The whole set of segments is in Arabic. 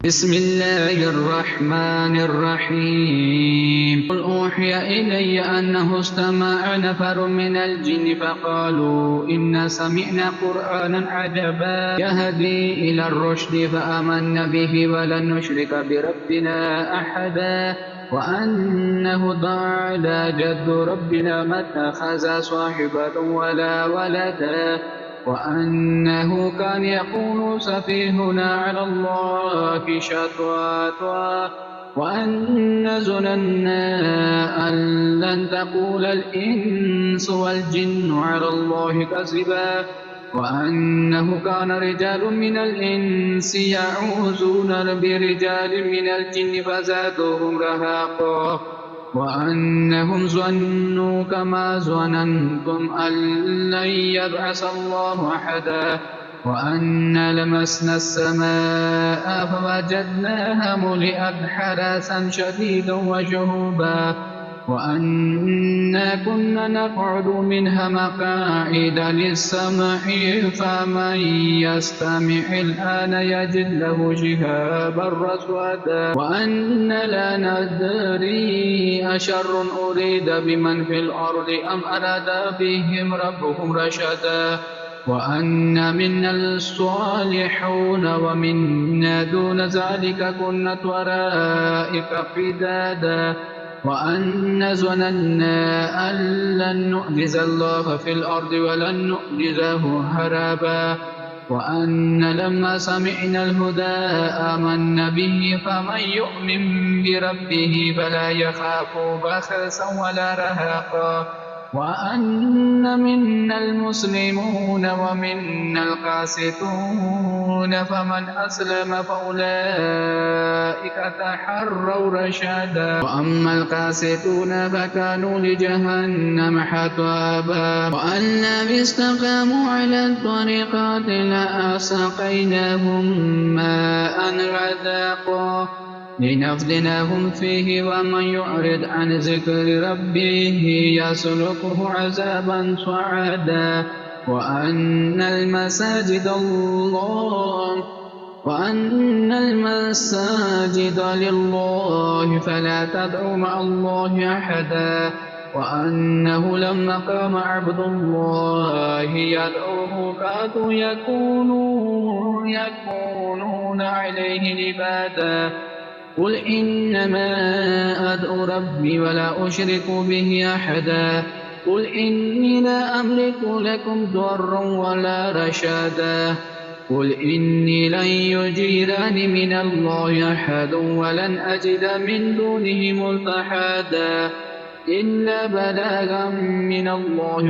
بسم الله الرحمن الرحيم قل أوحي إلي أنه استمع نفر من الجن فقالوا إنا سمعنا قرآنا عجبا يهدي إلى الرشد فآمنا به ولن نشرك بربنا أحدا وأنه تعالى جد ربنا ما اتخذ صاحبة ولا ولدا وأنه كان يقول سفيهنا على الله شططا وأن ظننا أن لن تقول الإنس والجن على الله كذبا وأنه كان رجال من الإنس يعوذون برجال من الجن فزادوهم رهقا وأنهم ظنوا كما ظننتم أن لن يبعث الله أحدا وأنا لمسنا السماء فوجدناها ملئت حرسا شديدا وشهبا وأنا كنا نقعد منها مقاعد للسمع فمن يستمع الآن يجد له شهابا رصدا وأنا لا ندري أشر أريد بمن في الأرض أم أراد بهم ربهم رشدا وأنا منا الصالحون ومنا دون ذلك كنا طرائق قدادا وأن ظننا أن لن نعجز الله في الأرض ولن نعجزه هربا وأن لما سمعنا الهدى آمنا به فمن يؤمن بربه فلا يخاف بخسا ولا رهقا وأن منا المسلمون ومنا القاسطون فمن أسلم فأولئك تحروا رشدا وأما القاسطون فكانوا لجهنم حطابا وأن استقاموا على الطريقات لأسقيناهم ماء غدقا لنفتنهم فيه ومن يعرض عن ذكر ربه يسلكه عذابا صعدا وأن المساجد لله فلا تدعوا مع الله أحدا وأنه لما قام عبد الله يدعوه كادوا يكونون عليه لبادا قل إنما أدعو ربي ولا أشرك به أحدا قل إني لا أملك لكم ضرا ولا رشدا قل إني لن يجيرني من الله أحد ولن أجد من دونه ملتحدا إلا بلاغا من الله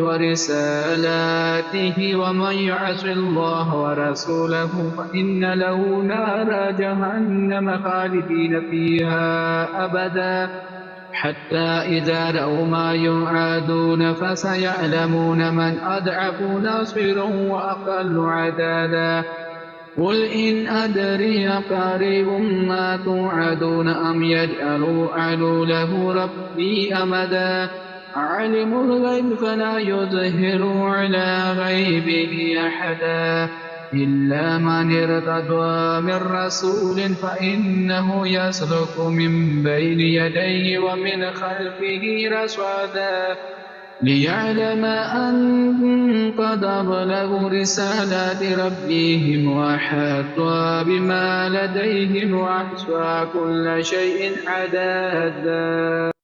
ورسالاته ومن يعص الله ورسوله فإن له نار جهنم خالدين فيها أبدا حتى إذا رأوا ما يوعدون فسيعلمون من أضعف نصيرا وأقل عددا قل إن أدري قريب ما توعدون أم يجعل له ربي أمدا عالم الغيب فلا يظهر على غيبه أحدا إلا من ارتضى من رسول فإنه يسلك من بين يديه ومن خلفه رصدا ليعلم أن قد أبلغوا رسالات ربهم وأحاط بما لديهم وأحصى كل شيء عددا.